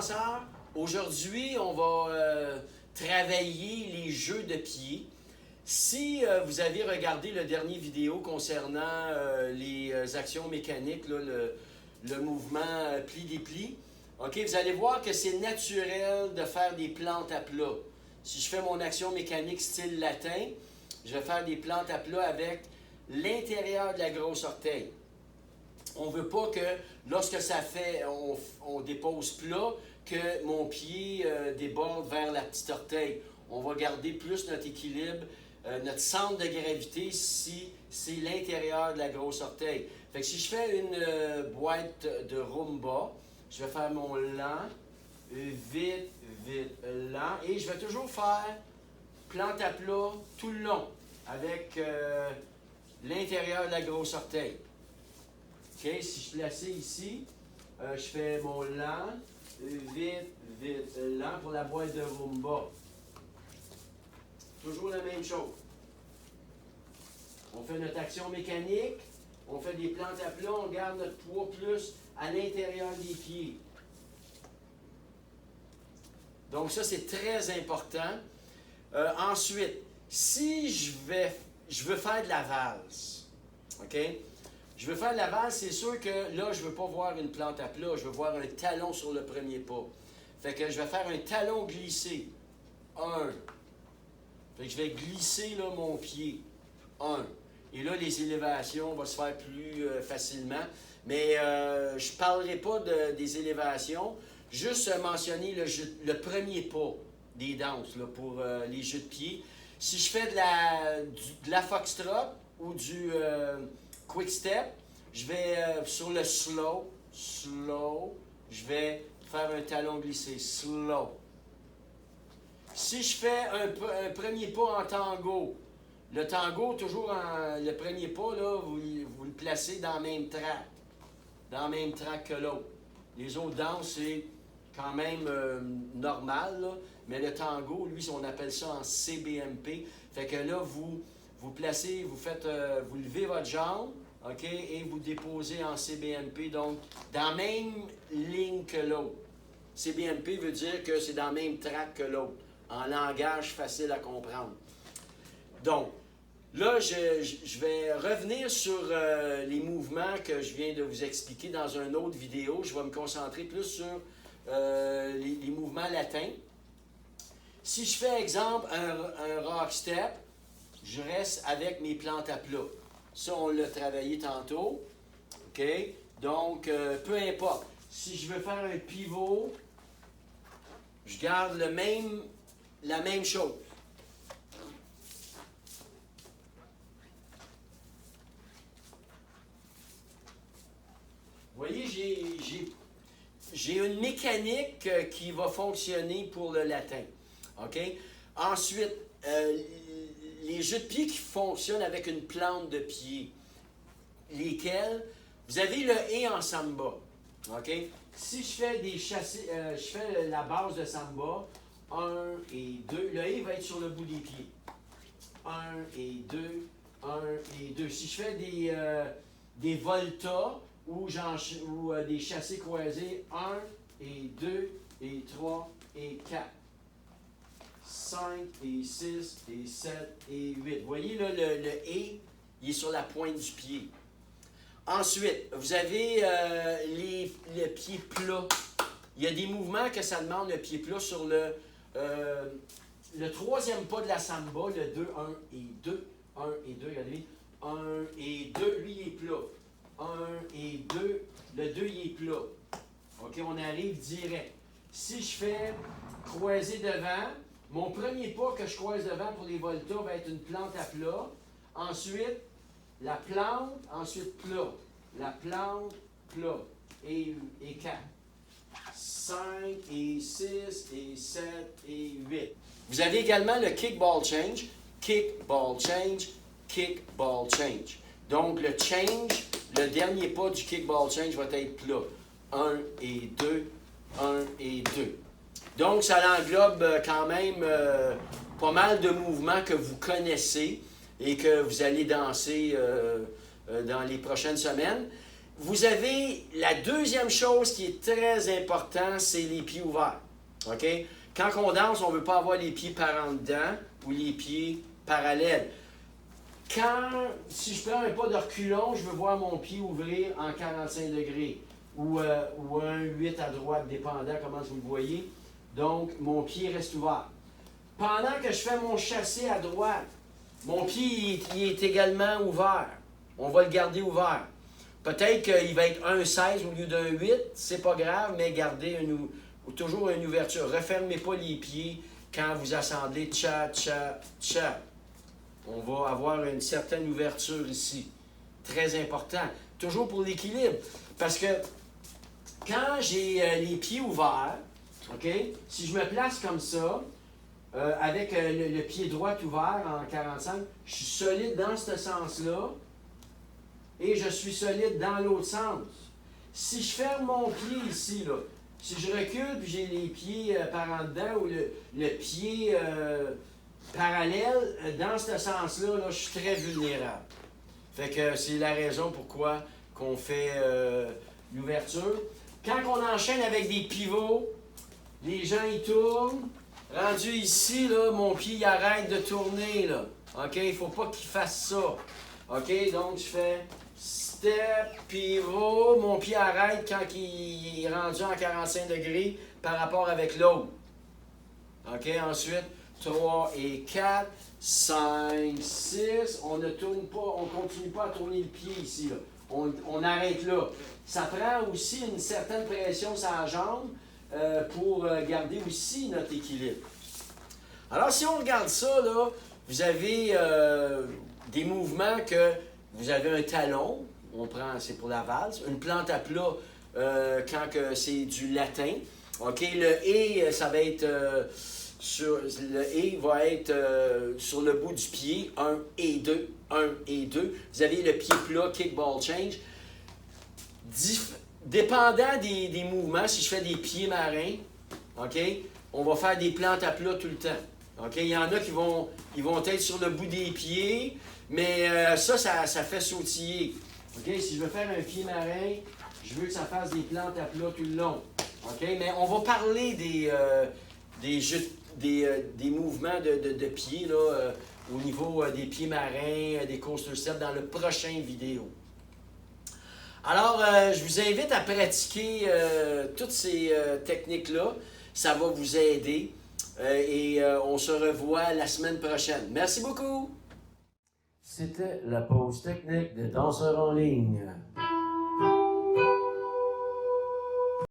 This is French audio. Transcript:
danseurs, aujourd'hui, on va travailler les jeux de pied. Si vous avez regardé le dernier vidéo concernant les actions mécaniques, là, le mouvement pli-dépli, OK, vous allez voir que c'est naturel de faire des plantes à plat. Si je fais mon action mécanique style latin, je vais faire des plantes à plat avec l'intérieur de la grosse orteil. On ne veut pas que lorsque ça fait, on dépose plat, que mon pied déborde vers la petite orteil. On va garder plus notre équilibre, notre centre de gravité si c'est l'intérieur de la grosse orteil. Fait que si je fais une boîte de rumba, je vais faire mon lent, vite, vite, lent, et je vais toujours faire plante à plat tout le long avec l'intérieur de la grosse orteil. OK, si je plaçais ici, je fais mon lent, vite, vite, lent pour la boîte de rumba. Toujours la même chose. On fait notre action mécanique, on fait des plantes à plat, on garde notre poids plus à l'intérieur des pieds. Donc ça, c'est très important. Ensuite, si je veux faire de la valse, OK? Je veux faire de la valse, c'est sûr que là, je ne veux pas voir une plante à plat, je veux voir un talon sur le premier pas. Fait que je vais faire un talon glissé. 1. Fait que je vais glisser là, mon pied. 1. Et là, les élévations vont se faire plus facilement. Mais je ne parlerai pas des élévations. Juste mentionner le premier pas des danses là, pour les jeux de pied. Si je fais de la foxtrot ou du quick step, je vais sur le slow, je vais faire un talon glissé, slow. Si je fais un premier pas en tango, le tango, toujours le premier pas, là, vous le placez dans le même track que l'autre. Les autres danses, c'est quand même normal, là, mais le tango, lui, on appelle ça en CBMP. Fait que là, vous placez, vous levez votre jambe, OK, et vous déposez en CBMP, donc dans la même ligne que l'autre. CBMP veut dire que c'est dans le même track que l'autre, en langage facile à comprendre. Donc, là, je vais revenir sur les mouvements que je viens de vous expliquer dans une autre vidéo. Je vais me concentrer plus sur les mouvements latins. Si je fais, exemple, un rock step, je reste avec mes plantes à plat. Ça, on l'a travaillé tantôt. OK? Donc, peu importe. Si je veux faire un pivot, je garde la même chose. Vous voyez, j'ai une mécanique qui va fonctionner pour le latin. OK? Ensuite, les jeux de pied qui fonctionnent avec une plante de pied, lesquels, vous avez le et en samba. OK? Si je fais des chassés, je fais la base de samba, 1 et 2, le et va être sur le bout des pieds. 1 et 2, 1 et 2. Si je fais des voltas ou des chassés croisés, 1 et 2 et 3 et 4. 5 et 6 et 7 et 8. Vous voyez là, le et, il est sur la pointe du pied. Ensuite, vous avez le pied plat. Il y a des mouvements que ça demande le pied plat sur le troisième pas de la samba, le 2, 1 et 2. 1 et 2, regardez. 1 et 2, lui, il est plat. 1 et 2, le 2, il est plat. OK, on arrive direct. Si je fais croiser devant, mon premier pas que je croise devant pour les voltas va être une plante à plat. Ensuite, la plante, ensuite plat. La plante, plat. Et 4. 5 et 6 et 7 et 8. Vous avez également le kickball change. Kickball change, kickball change. Donc, le change, le dernier pas du kickball change va être plat. 1 et 2, 1 et 2. Donc, ça englobe quand même pas mal de mouvements que vous connaissez et que vous allez danser dans les prochaines semaines. vous avez la deuxième chose qui est très importante, c'est les pieds ouverts. OK? Quand on danse, on ne veut pas avoir les pieds par en dedans ou les pieds parallèles. Si je prends un pas de reculon, je veux voir mon pied ouvrir en 45 degrés ou un 8 à droite, dépendant comment vous le voyez. Donc, mon pied reste ouvert. Pendant que je fais mon chassé à droite, mon pied il est également ouvert. On va le garder ouvert. Peut-être qu'il va être un 16 au lieu d'un 8, c'est pas grave, mais gardez toujours une ouverture. Refermez pas les pieds quand vous assemblez tcha, tcha, tcha. On va avoir une certaine ouverture ici. Très important. Toujours pour l'équilibre. Parce que quand j'ai les pieds ouverts, OK, si je me place comme ça, avec le pied droit ouvert en 45, je suis solide dans ce sens-là et je suis solide dans l'autre sens. Si je ferme mon pied ici, là, si je recule puis j'ai les pieds par en dedans ou le pied parallèle, dans ce sens-là, là, je suis très vulnérable. Fait que c'est la raison pourquoi qu'on fait l'ouverture. Quand on enchaîne avec des pivots, les gens ils tournent. Rendu ici, là, mon pied il arrête de tourner. Là. OK? Il ne faut pas qu'il fasse ça. OK? Donc, je fais step, pivot. Mon pied arrête quand il est rendu en 45 degrés par rapport avec l'autre. OK? Ensuite, 3 et 4, 5, 6. On ne tourne pas, on ne continue pas à tourner le pied ici. Là. On arrête là. Ça prend aussi une certaine pression sur la jambe. Pour garder aussi notre équilibre. Alors, si on regarde ça, là, vous avez des mouvements que vous avez un talon, c'est pour la valse, une plante à plat quand c'est du latin. OK, le et, ça va être le et va être sur le bout du pied, 1 et 2, 1 et 2. Vous avez le pied plat, kick ball change. Dépendant des mouvements, si je fais des pieds marins, OK, on va faire des plantes à plat tout le temps. OK, il y en a qui vont être sur le bout des pieds, mais ça fait sautiller. OK, si je veux faire un pied marin, je veux que ça fasse des plantes à plat tout le long. OK, mais on va parler des mouvements de pieds là, au niveau des pieds marins, des coaster steps dans le prochain vidéo. Alors, je vous invite à pratiquer toutes ces techniques-là. Ça va vous aider. Et on se revoit la semaine prochaine. Merci beaucoup! C'était la pause technique de Danseurs en ligne.